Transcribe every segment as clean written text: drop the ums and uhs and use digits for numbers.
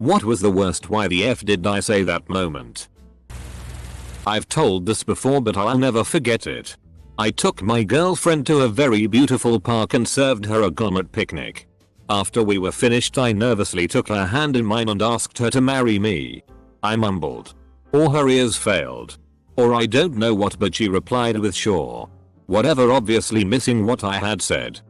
What was the worst why the F did I say that moment? I've told this before but I'll never forget it. I took my girlfriend to a very beautiful park and served her a gourmet picnic. After we were finished I nervously took her hand in mine and asked her to marry me. I mumbled. Or her ears failed. Or I don't know what, but she replied with sure. Whatever, obviously missing what I had said.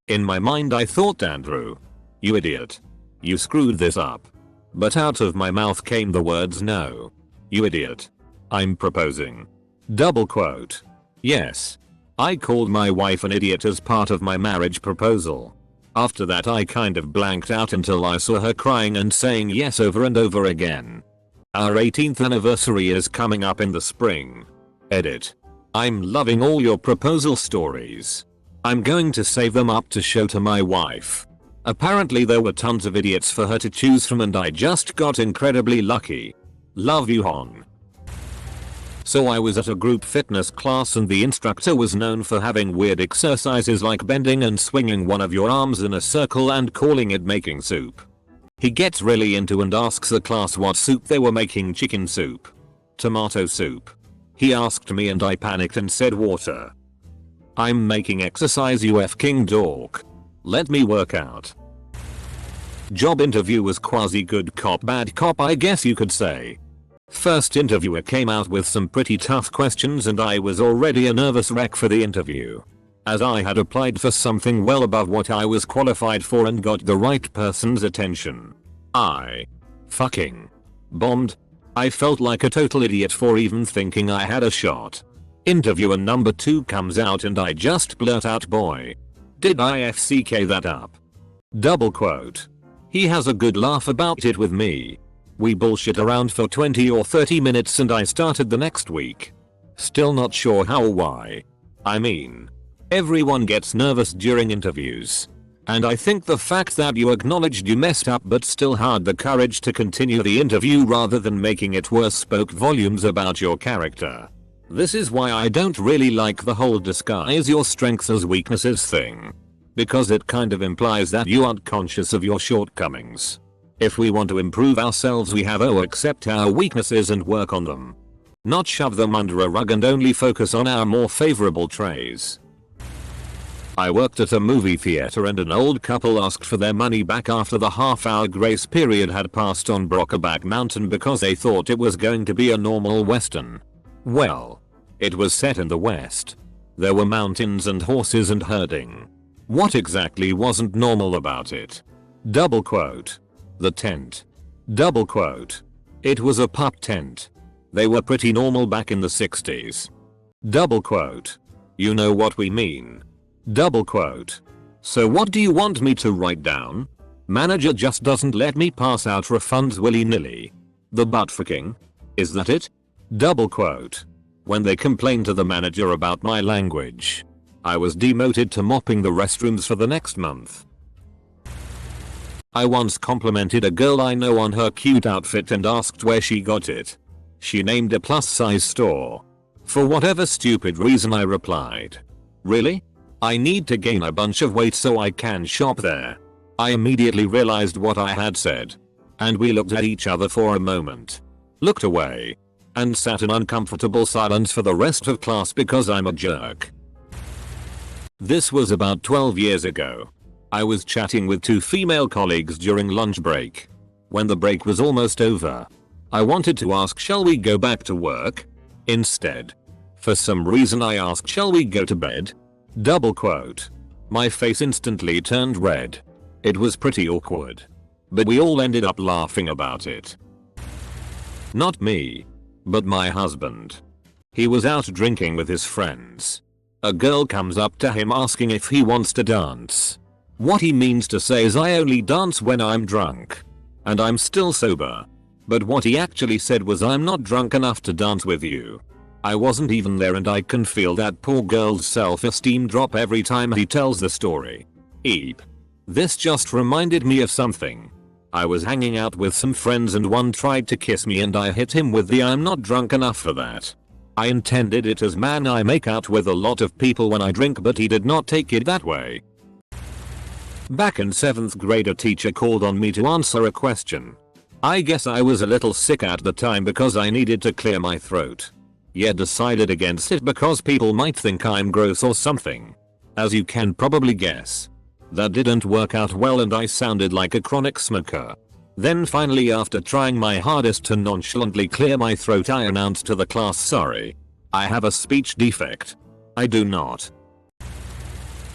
In my mind I thought, Andrew, you idiot. You screwed this up. But out of my mouth came the words, no. You idiot. I'm proposing. Double quote. Yes. I called my wife an idiot as part of my marriage proposal. After that I kind of blanked out until I saw her crying and saying yes over and over again. Our 18th anniversary is coming up in the spring. Edit. I'm loving all your proposal stories. I'm going to save them up to show to my wife. Apparently there were tons of idiots for her to choose from and I just got incredibly lucky. Love you, Hon. So I was at a group fitness class and the instructor was known for having weird exercises like bending and swinging one of your arms in a circle and calling it making soup. He gets really into and asks the class what soup they were making. Chicken soup. Tomato soup. He asked me and I panicked and said water. I'm making exercise, you f***ing dork. Let me work out. Job interview was quasi good cop bad cop, I guess you could say. First interviewer came out with some pretty tough questions and I was already a nervous wreck for the interview. As I had applied for something well above what I was qualified for and got the right person's attention. I fucking bombed. I felt like a total idiot for even thinking I had a shot. Interviewer number 2 comes out and I just blurt out, boy. Did I FCK that up? Double quote. He has a good laugh about it with me. We bullshit around for 20 or 30 minutes and I started the next week. Still not sure how or why. I mean, everyone gets nervous during interviews. And I think the fact that you acknowledged you messed up but still had the courage to continue the interview rather than making it worse spoke volumes about your character. This is why I don't really like the whole disguise your strengths as weaknesses thing. Because it kind of implies that you aren't conscious of your shortcomings. If we want to improve ourselves we have to accept our weaknesses and work on them. Not shove them under a rug and only focus on our more favorable traits. I worked at a movie theater and an old couple asked for their money back after the half-hour grace period had passed on Brokeback Mountain because they thought it was going to be a normal western. Well, it was set in the West. There were mountains and horses and herding. What exactly wasn't normal about it? Double quote. The tent. Double quote. It was a pup tent. They were pretty normal back in the 60s. Double quote. You know what we mean. Double quote. So what do you want me to write down? Manager just doesn't let me pass out refunds willy-nilly. The butt fucking? Is that it? Double quote. When they complained to the manager about my language, I was demoted to mopping the restrooms for the next month. I once complimented a girl I know on her cute outfit and asked where she got it. She named a plus size store. For whatever stupid reason I replied, really? I need to gain a bunch of weight so I can shop there. I immediately realized what I had said. And we looked at each other for a moment. Looked away. And sat in uncomfortable silence for the rest of class because I'm a jerk. This was about 12 years ago. I was chatting with 2 female colleagues during lunch break. When the break was almost over, I wanted to ask, shall we go back to work? Instead, for some reason I asked, shall we go to bed? Double quote. My face instantly turned red. It was pretty awkward. But we all ended up laughing about it. Not me, but my husband. He was out drinking with his friends. A girl comes up to him asking if he wants to dance. What he means to say is, I only dance when I'm drunk. And I'm still sober. But what he actually said was, I'm not drunk enough to dance with you. I wasn't even there and I can feel that poor girl's self-esteem drop every time he tells the story. Eep. This just reminded me of something. I was hanging out with some friends and one tried to kiss me and I hit him with the I'm not drunk enough for that. I intended it as, man, I make out with a lot of people when I drink, but he did not take it that way. Back in 7th grade a teacher called on me to answer a question. I guess I was a little sick at the time because I needed to clear my throat. Yet decided against it because people might think I'm gross or something. As you can probably guess. That didn't work out well and I sounded like a chronic smoker. Then finally, after trying my hardest to nonchalantly clear my throat, I announced to the class, sorry. I have a speech defect. I do not.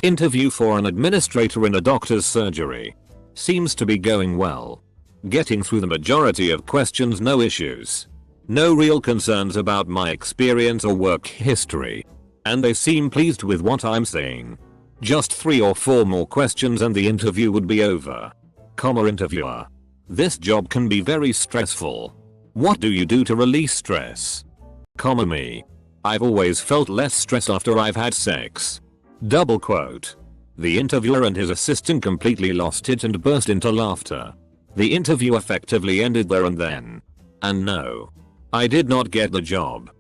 Interview for an administrator in a doctor's surgery. Seems to be going well. Getting through the majority of questions, no issues. No real concerns about my experience or work history. And they seem pleased with what I'm saying. Just 3 or 4 more questions and the interview would be over. Interviewer. This job can be very stressful. What do you do to release stress? Me. I've always felt less stress after I've had sex. The interviewer and his assistant completely lost it and burst into laughter. The interview effectively ended there and then. And no. I did not get the job.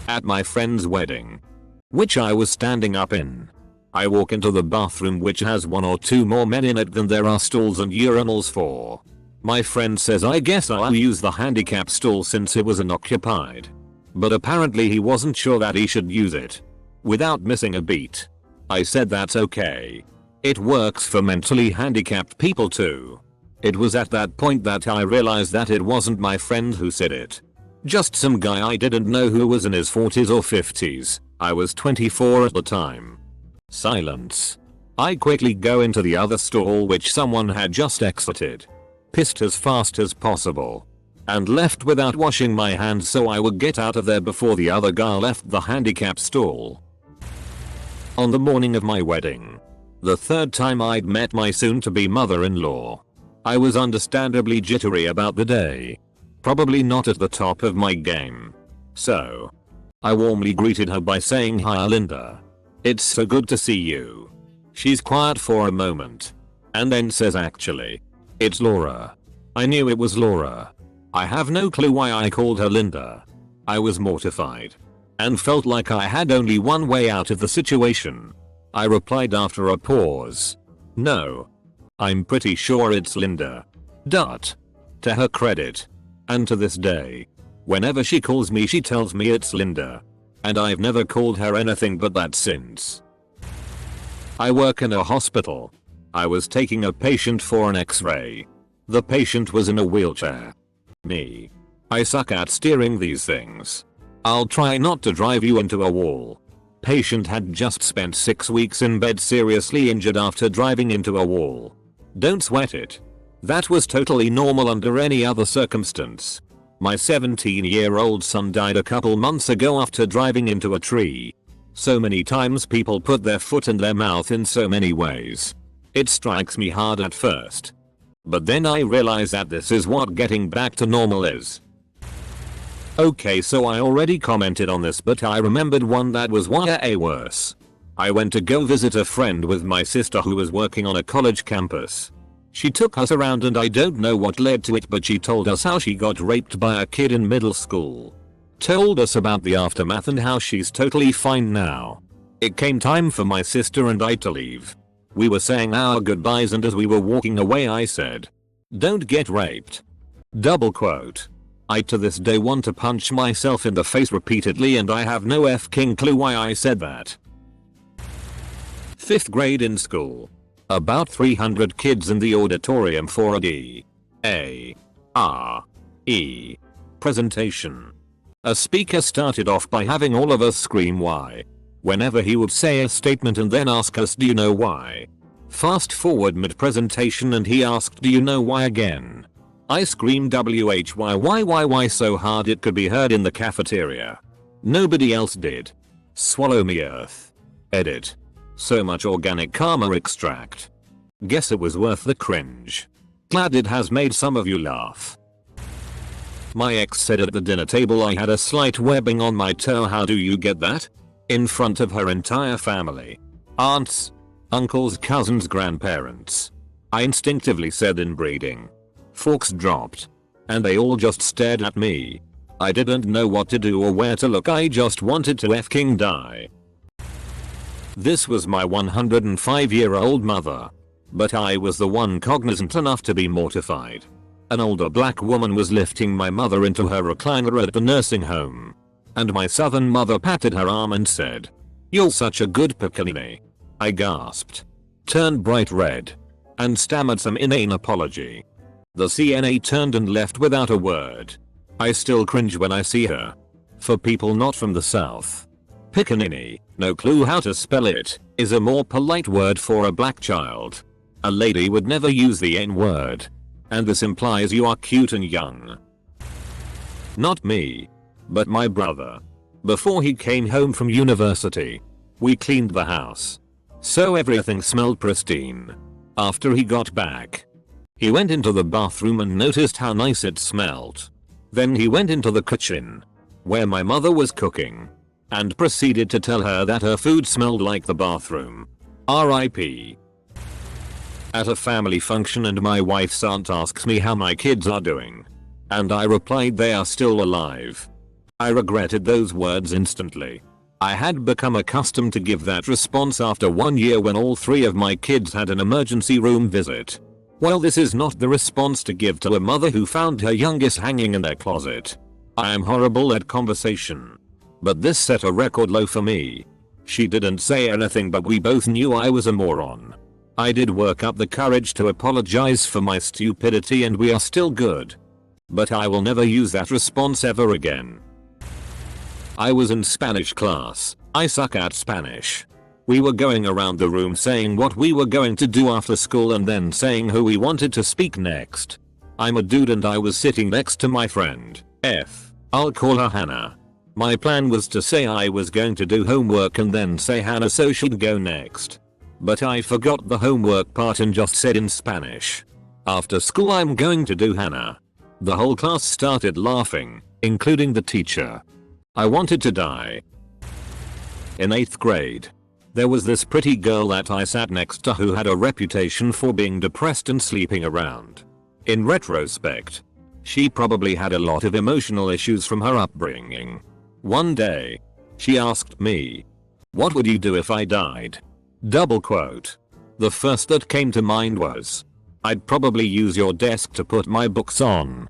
At my friend's wedding, which I was standing up in, I walk into the bathroom, which has 1 or 2 more men in it than there are stalls and urinals for. My friend says I guess I'll use the handicap stall since it was unoccupied. But apparently he wasn't sure that he should use it. Without missing a beat, I said that's okay. It works for mentally handicapped people too. It was at that point that I realized that it wasn't my friend who said it. Just some guy I didn't know who was in his 40s or 50s. I was 24 at the time. Silence. I quickly go into the other stall which someone had just exited. Pissed as fast as possible. And left without washing my hands so I would get out of there before the other guy left the handicap stall. On the morning of my wedding, the 3rd time I'd met my soon-to-be mother-in-law, I was understandably jittery about the day. Probably not at the top of my game. So, I warmly greeted her by saying, "Hi Linda. It's so good to see you." She's quiet for a moment. And then says, "Actually, it's Laura." I knew it was Laura. I have no clue why I called her Linda. I was mortified. And felt like I had only one way out of the situation. I replied after a pause. "No. I'm pretty sure it's Linda." To her credit. And to this day, whenever she calls me she tells me it's Linda. And I've never called her anything but that since. I work in a hospital. I was taking a patient for an x-ray. The patient was in a wheelchair. Me. I suck at steering these things. I'll try not to drive you into a wall. Patient had just spent 6 weeks in bed seriously injured after driving into a wall. Don't sweat it. That was totally normal under any other circumstance. My 17-year-old son died a couple months ago after driving into a tree. So many times people put their foot in their mouth in so many ways. It strikes me hard at first. But then I realize that this is what getting back to normal is. Okay, so I already commented on this, but I remembered one that was way worse. I went to go visit a friend with my sister who was working on a college campus. She took us around and I don't know what led to it, but she told us how she got raped by a kid in middle school. Told us about the aftermath and how she's totally fine now. It came time for my sister and I to leave. We were saying our goodbyes and as we were walking away I said, "Don't get raped." I to this day want to punch myself in the face repeatedly and I have no f-king clue why I said that. 5th grade in school. About 300 kids in the auditorium for a D.A.R.E. presentation. A speaker started off by having all of us scream "why" whenever he would say a statement and then ask us, "Do you know why?" Fast forward mid-presentation and he asked, "Do you know why?" again. I screamed why so hard it could be heard in the cafeteria. Nobody else did. Swallow me earth. Edit. So much organic karma extract. Guess it was worth the cringe. Glad it has made some of you laugh. My ex said at the dinner table I had a slight webbing on my toe. How do you get that? In front of her entire family. Aunts, uncles, cousins, grandparents. I instinctively said inbreeding. Forks dropped. And they all just stared at me. I didn't know what to do or where to look. I just wanted to f-king die. This was my 105-year-old mother. But I was the one cognizant enough to be mortified. An older black woman was lifting my mother into her recliner at the nursing home. And my southern mother patted her arm and said, "You're such a good pickaninny." I gasped, turned bright red, and stammered some inane apology. The CNA turned and left without a word. I still cringe when I see her. For people not from the south, pickaninny, no clue how to spell it, is a more polite word for a black child. A lady would never use the N-word. And this implies you are cute and young. Not me, but my brother. Before he came home from university, we cleaned the house, so everything smelled pristine. After he got back, he went into the bathroom and noticed how nice it smelled. Then he went into the kitchen, where my mother was cooking, and proceeded to tell her that her food smelled like the bathroom. RIP. At a family function and my wife's aunt asks me how my kids are doing. And I replied they are still alive. I regretted those words instantly. I had become accustomed to give that response after 1 year when all 3 of my kids had an emergency room visit. Well, this is not the response to give to a mother who found her youngest hanging in their closet. I am horrible at conversation. But this set a record low for me. She didn't say anything, but we both knew I was a moron. I did work up the courage to apologize for my stupidity and we are still good. But I will never use that response ever again. I was in Spanish class. I suck at Spanish. We were going around the room saying what we were going to do after school and then saying who we wanted to speak next. I'm a dude and I was sitting next to my friend, I'll call her Hannah. My plan was to say I was going to do homework and then say Hannah so she'd go next. But I forgot the homework part and just said in Spanish, "After school I'm going to do Hannah." The whole class started laughing, including the teacher. I wanted to die. In 8th grade, there was this pretty girl that I sat next to who had a reputation for being depressed and sleeping around. In retrospect, she probably had a lot of emotional issues from her upbringing. One day, she asked me, "What would you do if I died?" Double quote. The first that came to mind was, "I'd probably use your desk to put my books on."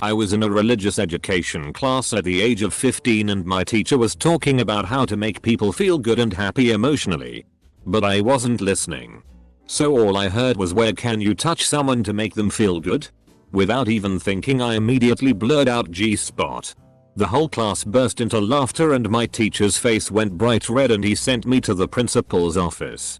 I was in a religious education class at the age of 15 and my teacher was talking about how to make people feel good and happy emotionally. But I wasn't listening. So all I heard was, "Where can you touch someone to make them feel good?" Without even thinking I immediately blurred out G-spot. The whole class burst into laughter and my teacher's face went bright red and he sent me to the principal's office.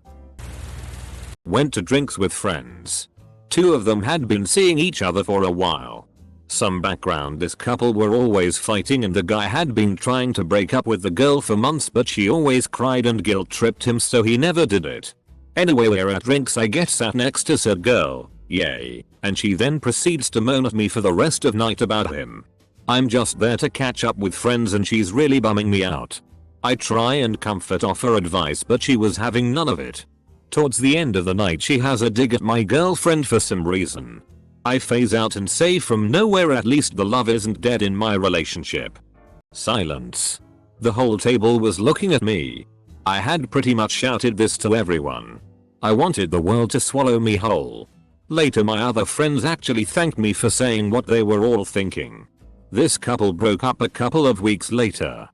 Went to drinks with friends. 2 of them had been seeing each other for a while. Some background: this couple were always fighting and the guy had been trying to break up with the girl for months but she always cried and guilt tripped him so he never did it. Anyway, we're at drinks, I get sat next to said girl, yay, and she then proceeds to moan at me for the rest of night about him. I'm just there to catch up with friends and she's really bumming me out. I try and comfort, offer advice, but she was having none of it. Towards the end of the night she has a dig at my girlfriend for some reason. I phase out and say from nowhere, "At least the love isn't dead in my relationship." Silence. The whole table was looking at me. I had pretty much shouted this to everyone. I wanted the world to swallow me whole. Later my other friends actually thanked me for saying what they were all thinking. This couple broke up a couple of weeks later.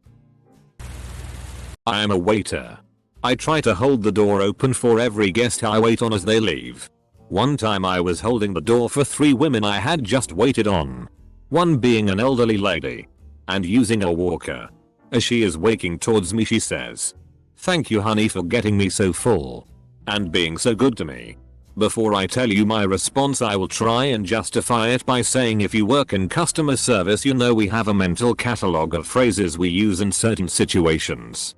I am a waiter. I try to hold the door open for every guest I wait on as they leave. One time I was holding the door for 3 women I had just waited on. One being an elderly lady. And using a walker. As she is walking towards me she says, "Thank you honey for getting me so full. And being so good to me." Before I tell you my response, I will try and justify it by saying if you work in customer service you know we have a mental catalogue of phrases we use in certain situations.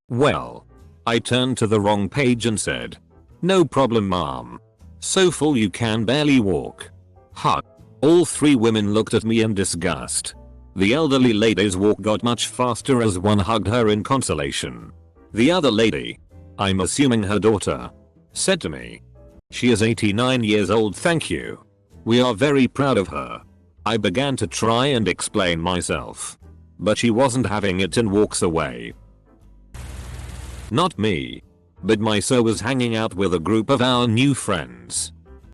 Well, I turned to the wrong page and said, "No problem mom. So full you can barely walk." Huh. All 3 women looked at me in disgust. The elderly lady's walk got much faster as one hugged her in consolation. The other lady, I'm assuming her daughter, said to me, "She is 89 years old, thank you. We are very proud of her." I began to try and explain myself. But she wasn't having it and walks away. Not me. But my so was hanging out with a group of our new friends.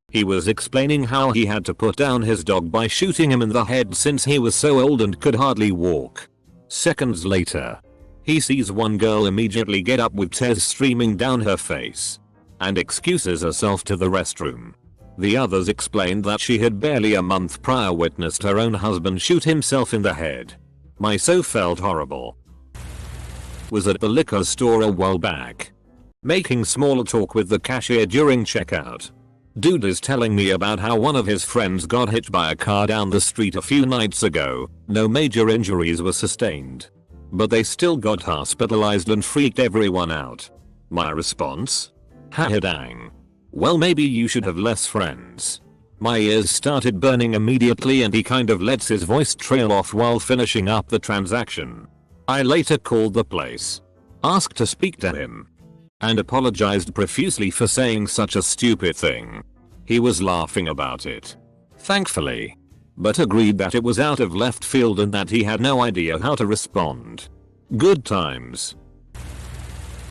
He was explaining how he had to put down his dog by shooting him in the head since he was so old and could hardly walk. Seconds later, he sees one girl immediately get up with tears streaming down her face and excuses herself to the restroom. The others explained that she had barely a month prior witnessed her own husband shoot himself in the head. My so felt horrible. Was at the liquor store a while back, making small talk with the cashier during checkout. Dude is telling me about how one of his friends got hit by a car down the street a few nights ago. No major injuries were sustained, but they still got hospitalized and freaked everyone out. My response? Haha dang. Well, maybe you should have less friends. My ears started burning immediately and he kind of lets his voice trail off while finishing up the transaction. I later called the place, asked to speak to him, and apologized profusely for saying such a stupid thing. He was laughing about it, thankfully, but agreed that it was out of left field and that he had no idea how to respond. Good times.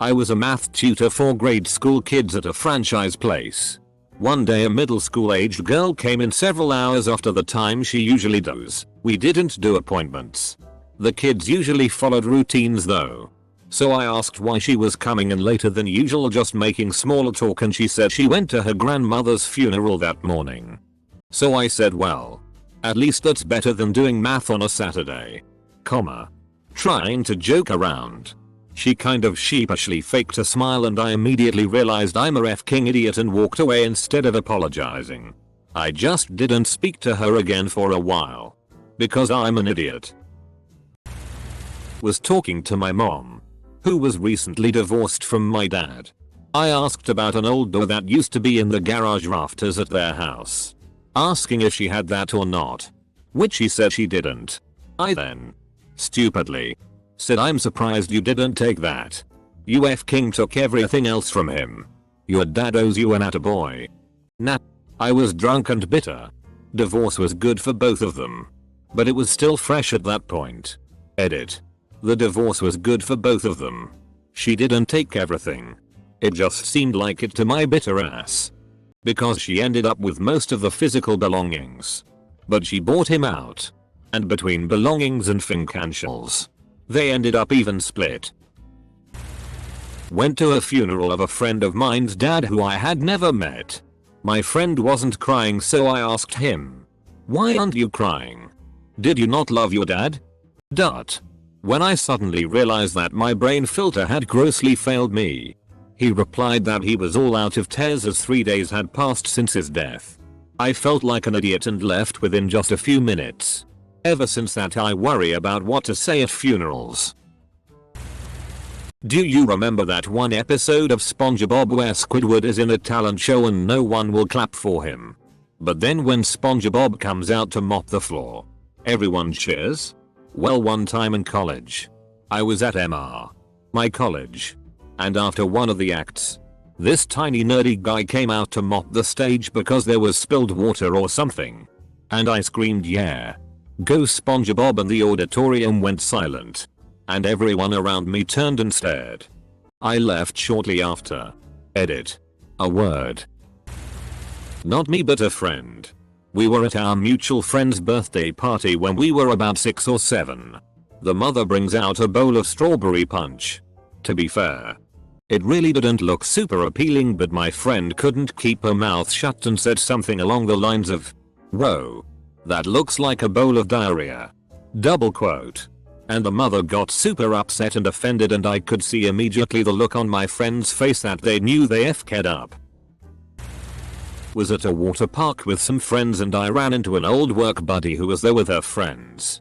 I was a math tutor for grade school kids at a franchise place. One day a middle school aged girl came in several hours after the time she usually does. We didn't do appointments. The kids usually followed routines though. So I asked why she was coming in later than usual, just making small talk, and she said she went to her grandmother's funeral that morning. So I said, well, at least that's better than doing math on a Saturday. Trying to joke around. She kind of sheepishly faked a smile and I immediately realized I'm a f***ing idiot and walked away instead of apologizing. I just didn't speak to her again for a while. Because I'm an idiot. Was talking to my mom, who was recently divorced from my dad. I asked about an old door that used to be in the garage rafters at their house, asking if she had that or not, which she said she didn't. I then, stupidly, said, I'm surprised you didn't take that. You f***ing took everything else from him. Your dad owes you an attaboy. Nah. I was drunk and bitter. Divorce was good for both of them, but it was still fresh at that point. Edit. The divorce was good for both of them. She didn't take everything. It just seemed like it to my bitter ass. Because she ended up with most of the physical belongings. But she bought him out. And between belongings and financials, they ended up even split. Went to a funeral of a friend of mine's dad who I had never met. My friend wasn't crying, so I asked him, why aren't you crying? Did you not love your dad? When I suddenly realized that my brain filter had grossly failed me. He replied that he was all out of tears as 3 days had passed since his death. I felt like an idiot and left within just a few minutes. Ever since that I worry about what to say at funerals. Do you remember that one episode of SpongeBob where Squidward is in a talent show and no one will clap for him? But then when SpongeBob comes out to mop the floor, everyone cheers? Well, one time in college, I was at my college, and after one of the acts, this tiny nerdy guy came out to mop the stage because there was spilled water or something. And I screamed, yeah, go SpongeBob, and the auditorium went silent. And everyone around me turned and stared. I left shortly after. Edit. A word. Not me but a friend. We were at our mutual friend's birthday party when we were about 6 or 7. The mother brings out a bowl of strawberry punch. To be fair, it really didn't look super appealing, but my friend couldn't keep her mouth shut and said something along the lines of, "Whoa, that looks like a bowl of diarrhea." Double quote. And the mother got super upset and offended, and I could see immediately the look on my friend's face that they knew they f***ed up. Was at a water park with some friends and I ran into an old work buddy who was there with her friends.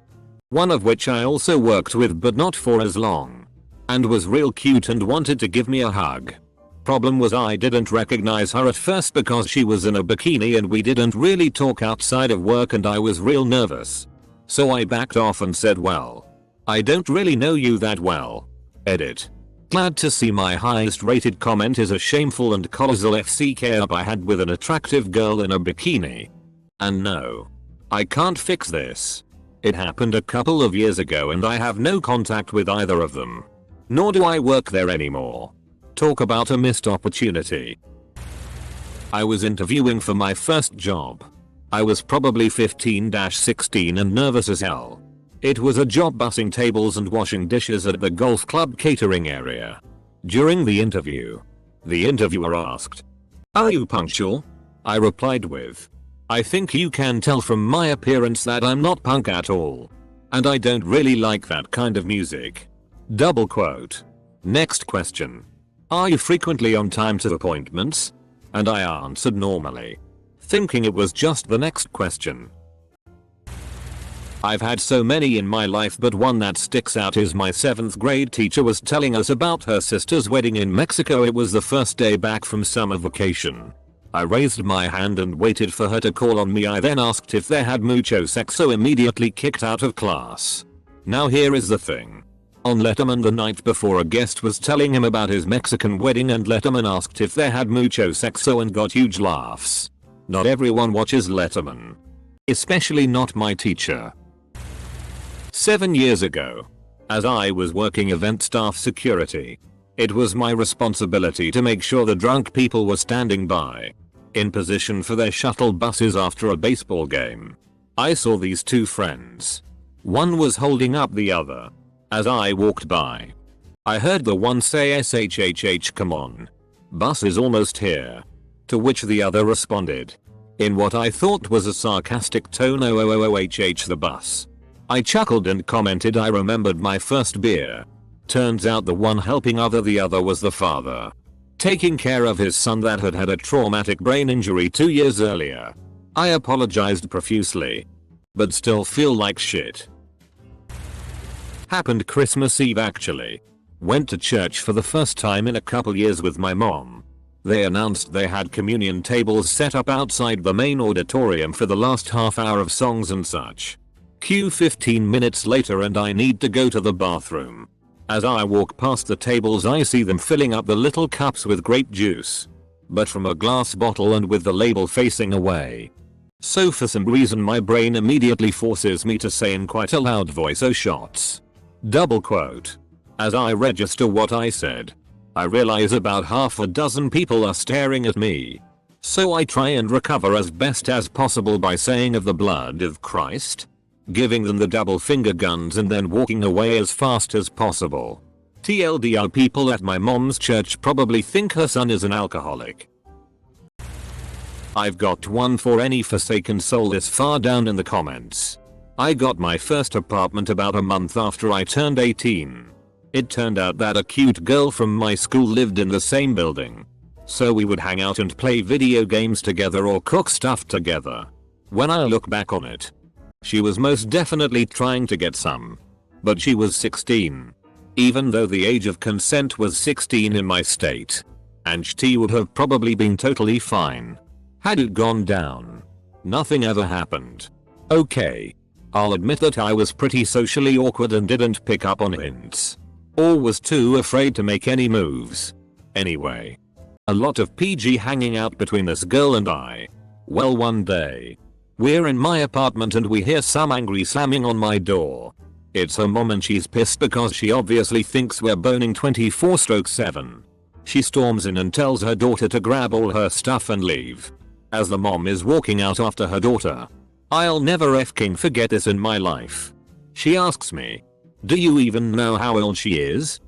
One of which I also worked with but not for as long. And was real cute and wanted to give me a hug. Problem was I didn't recognize her at first because she was in a bikini and we didn't really talk outside of work and I was real nervous. So I backed off and said, well, I don't really know you that well. Edit. Glad to see my highest rated comment is a shameful and colossal FCK up I had with an attractive girl in a bikini. And no, I can't fix this. It happened a couple of years ago and I have no contact with either of them. Nor do I work there anymore. Talk about a missed opportunity. I was interviewing for my first job. I was probably 15-16 and nervous as hell. It was a job bussing tables and washing dishes at the golf club catering area. During the interview, the interviewer asked, "Are you punctual?" I replied with, "I think you can tell from my appearance that I'm not punk at all. And I don't really like that kind of music." Double quote. Next question. "Are you frequently on time to appointments?" And I answered normally, thinking it was just the next question. I've had so many in my life, but one that sticks out is my 7th grade teacher was telling us about her sister's wedding in Mexico. It was the first day back from summer vacation. I raised my hand and waited for her to call on me. I then asked if they had mucho sexo, immediately kicked out of class. Now here is the thing. On Letterman the night before, a guest was telling him about his Mexican wedding and Letterman asked if they had mucho sexo and got huge laughs. Not everyone watches Letterman. Especially not my teacher. 7 years ago, as I was working event staff security, it was my responsibility to make sure the drunk people were standing by, in position for their shuttle buses after a baseball game. I saw these two friends. One was holding up the other. As I walked by, I heard the one say, "SHHH, come on. Bus is almost here." To which the other responded, in what I thought was a sarcastic tone, "OOOOHH, the bus." I chuckled and commented I remembered my first beer. Turns out the one helping the other was the father, taking care of his son that had had a traumatic brain injury 2 years earlier. I apologized profusely, but still feel like shit. Happened Christmas Eve actually. Went to church for the first time in a couple years with my mom. They announced they had communion tables set up outside the main auditorium for the last half hour of songs and such. Cue 15 minutes later and I need to go to the bathroom. As I walk past the tables I see them filling up the little cups with grape juice, but from a glass bottle and with the label facing away. So for some reason my brain immediately forces me to say in quite a loud voice, "Oh shots." Double quote. As I register what I said, I realize about half a dozen people are staring at me. So I try and recover as best as possible by saying, "Of the blood of Christ," giving them the double finger guns and then walking away as fast as possible. TLDR, people at my mom's church probably think her son is an alcoholic. I've got one for any forsaken soul this far down in the comments. I got my first apartment about a month after I turned 18. It turned out that a cute girl from my school lived in the same building. So we would hang out and play video games together or cook stuff together. When I look back on it, she was most definitely trying to get some. But she was 16. Even though the age of consent was 16 in my state. And she would have probably been totally fine had it gone down. Nothing ever happened. Okay. I'll admit that I was pretty socially awkward and didn't pick up on hints. Or was too afraid to make any moves. Anyway. A lot of PG hanging out between this girl and I. Well, one day, we're in my apartment and we hear some angry slamming on my door. It's her mom and she's pissed because she obviously thinks we're boning 24/7. She storms in and tells her daughter to grab all her stuff and leave. As the mom is walking out after her daughter, I'll never f'king forget this in my life. She asks me, "Do you even know how old she is?"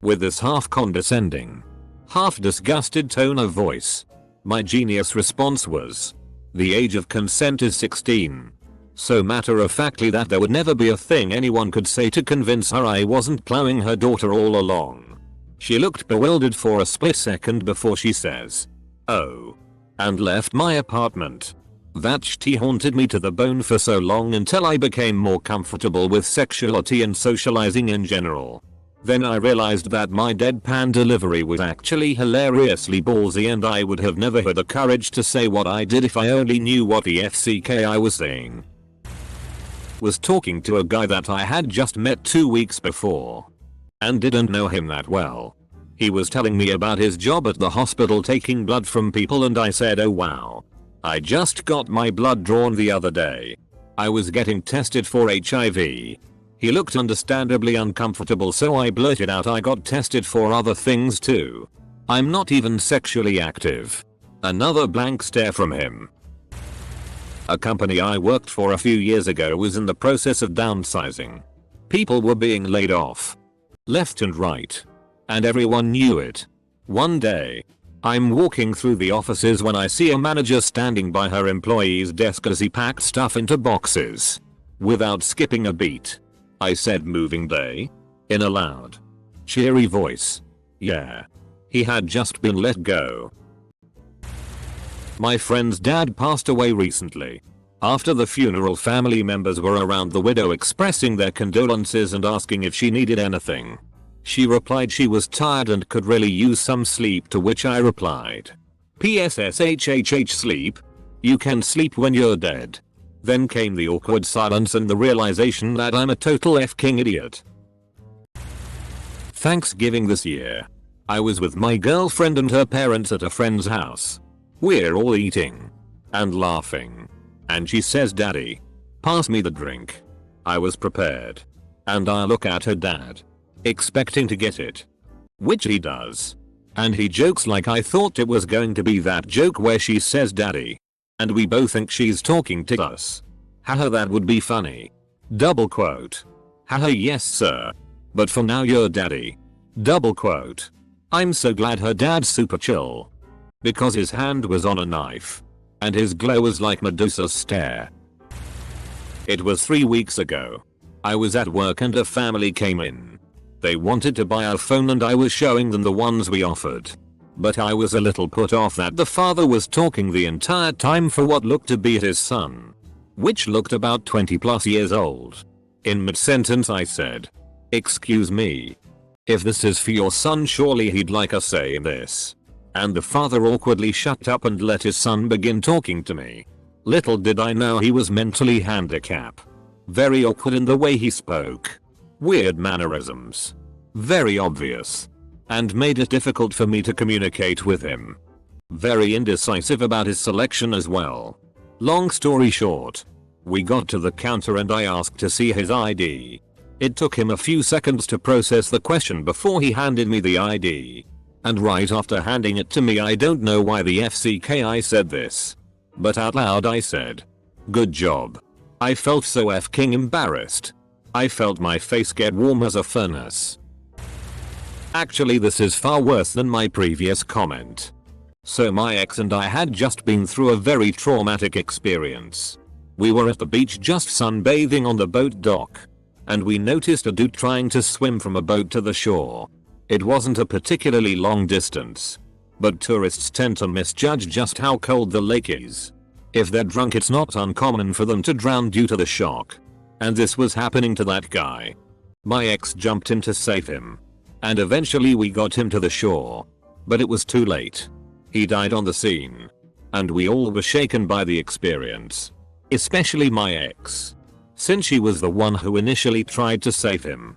With this half condescending, half disgusted tone of voice. My genius response was, "The age of consent is 16. So matter of factly that there would never be a thing anyone could say to convince her I wasn't plowing her daughter all along. She looked bewildered for a split second before she says, "Oh," and left my apartment. That shit haunted me to the bone for so long until I became more comfortable with sexuality and socializing in general. Then I realized that my deadpan delivery was actually hilariously ballsy and I would have never had the courage to say what I did if I only knew what the FCK I was saying. Was talking to a guy that I had just met 2 weeks before and didn't know him that well. He was telling me about his job at the hospital taking blood from people and I said, "Oh wow. I just got my blood drawn the other day. I was getting tested for HIV. He looked understandably uncomfortable so I blurted out I got tested for other things too. I'm not even sexually active. Another blank stare from him. A company I worked for a few years ago was in the process of downsizing. People were being laid off. Left and right. And everyone knew it. One day, I'm walking through the offices when I see a manager standing by her employee's desk as he packed stuff into boxes. Without skipping a beat, I said, "Moving day?" in a loud, cheery voice. Yeah. He had just been let go. My friend's dad passed away recently. After the funeral, family members were around the widow expressing their condolences and asking if she needed anything. She replied she was tired and could really use some sleep, to which I replied, "PSSHHH sleep? You can sleep when you're dead." Then came the awkward silence and the realization that I'm a total f-king idiot. Thanksgiving this year, I was with my girlfriend and her parents at a friend's house. We're all eating and laughing, and she says, "Daddy, pass me the drink." I was prepared, and I look at her dad, expecting to get it, which he does, and he jokes like I thought it was going to be that joke where she says "Daddy," and we both think she's talking to us. Haha, that would be funny. Double quote. Haha, yes sir. But for now you're daddy. Double quote. I'm so glad her dad's super chill. Because his hand was on a knife. And his glow was like Medusa's stare. It was 3 weeks ago. I was at work and a family came in. They wanted to buy a phone and I was showing them the ones we offered. But I was a little put off that the father was talking the entire time for what looked to be his son, which looked about 20 plus years old. In mid-sentence I said, "Excuse me. If this is for your son, surely he'd like a say in this." And the father awkwardly shut up and let his son begin talking to me. Little did I know he was mentally handicapped. Very awkward in the way he spoke. Weird mannerisms. Very obvious. And made it difficult for me to communicate with him. Very indecisive about his selection as well. Long story short, we got to the counter and I asked to see his ID. It took him a few seconds to process the question before he handed me the ID. And right after handing it to me, I don't know why the FCK I said this, but out loud I said, "Good job." I felt so f-king embarrassed. I felt my face get warm as a furnace. Actually, this is far worse than my previous comment. So my ex and I had just been through a very traumatic experience. We were at the beach just sunbathing on the boat dock. And we noticed a dude trying to swim from a boat to the shore. It wasn't a particularly long distance. But tourists tend to misjudge just how cold the lake is. If they're drunk, it's not uncommon for them to drown due to the shock. And this was happening to that guy. My ex jumped in to save him. And eventually we got him to the shore. But it was too late. He died on the scene. And we all were shaken by the experience. Especially my ex, since she was the one who initially tried to save him.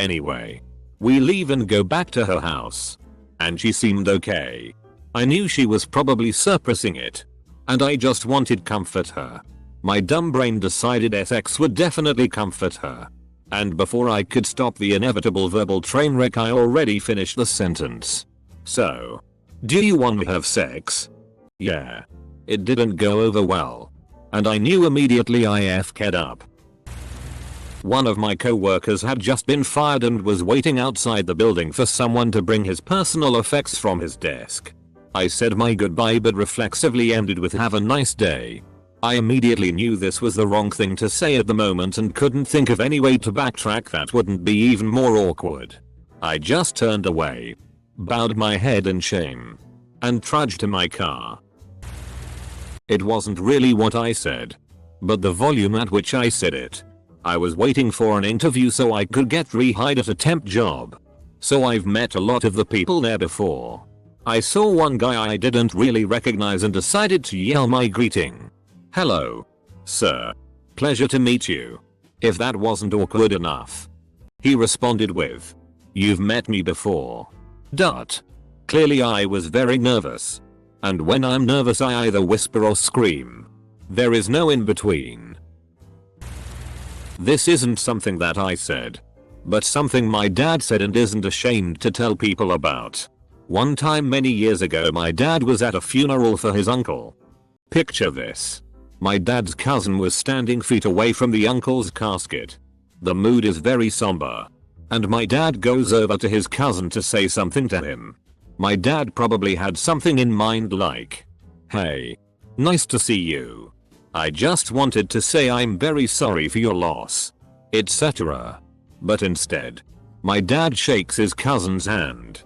Anyway, we leave and go back to her house. And she seemed okay. I knew she was probably suppressing it. And I just wanted to comfort her. My dumb brain decided SX would definitely comfort her. And before I could stop the inevitable verbal train wreck, I already finished the sentence. "So, do you want to have sex?" Yeah. It didn't go over well. And I knew immediately I f-ked up. One of my co-workers had just been fired and was waiting outside the building for someone to bring his personal effects from his desk. I said my goodbye but reflexively ended with "Have a nice day." I immediately knew this was the wrong thing to say at the moment and couldn't think of any way to backtrack that wouldn't be even more awkward. I just turned away, bowed my head in shame, and trudged to my car. It wasn't really what I said, but the volume at which I said it. I was waiting for an interview so I could get rehired at a temp job. So I've met a lot of the people there before. I saw one guy I didn't really recognize and decided to yell my greeting. "Hello, sir. Pleasure to meet you." If that wasn't awkward enough, he responded with, "You've met me before." Clearly I was very nervous. And when I'm nervous I either whisper or scream. There is no in between. This isn't something that I said, but something my dad said and isn't ashamed to tell people about. One time many years ago my dad was at a funeral for his uncle. Picture this. My dad's cousin was standing feet away from the uncle's casket. The mood is very somber. And my dad goes over to his cousin to say something to him. My dad probably had something in mind like, "Hey. Nice to see you. I just wanted to say I'm very sorry for your loss," etc. But instead, my dad shakes his cousin's hand.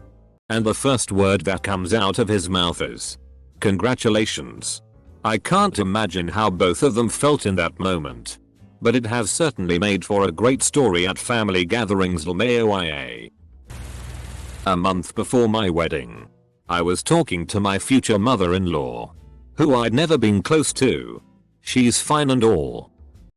And the first word that comes out of his mouth is, "Congratulations." I can't imagine how both of them felt in that moment. But it has certainly made for a great story at family gatherings. LMAOIA. A month before my wedding, I was talking to my future mother-in-law, who I'd never been close to. She's fine and all,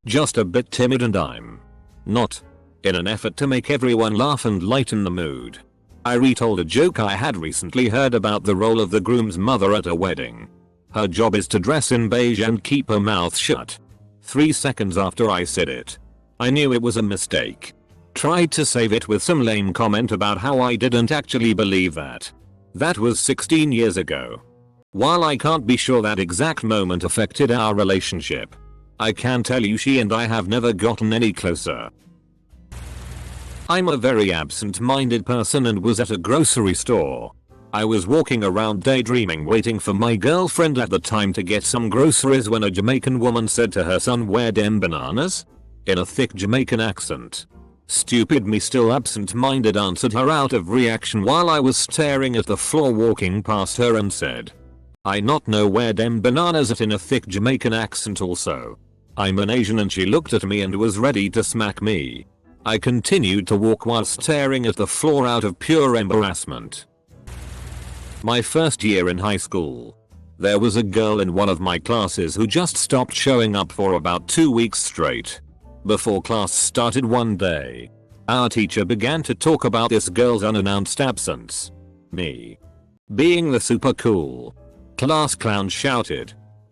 just a bit timid, and I'm not. In an effort to make everyone laugh and lighten the mood, I retold a joke I had recently heard about the role of the groom's mother at a wedding. Her job is to dress in beige and keep her mouth shut. 3 seconds after I said it, I knew it was a mistake. Tried to save it with some lame comment about how I didn't actually believe that. That was 16 years ago. While I can't be sure that exact moment affected our relationship, I can tell you she and I have never gotten any closer. I'm a very absent-minded person and was at a grocery store. I was walking around daydreaming, waiting for my girlfriend at the time to get some groceries, when a Jamaican woman said to her son, "Where dem bananas?" in a thick Jamaican accent. Stupid me, still absent-minded, answered her out of reaction while I was staring at the floor walking past her, and said, "I not know where dem bananas at," in a thick Jamaican accent also. I'm an Asian, and she looked at me and was ready to smack me. I continued to walk while staring at the floor out of pure embarrassment. My first year in high school, there was a girl in one of my classes who just stopped showing up for about 2 weeks straight. Before class started one day, our teacher began to talk about this girl's unannounced absence. Me, being the super cool class clown, shouted,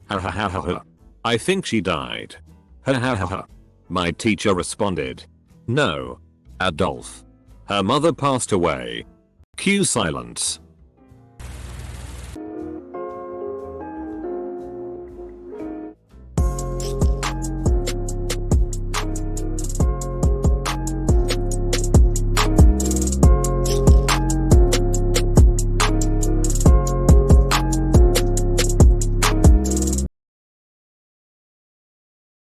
"Ha ha ha ha ha. I think she died." Ha ha ha ha. My teacher responded, "No, Adolf. Her mother passed away." Cue silence.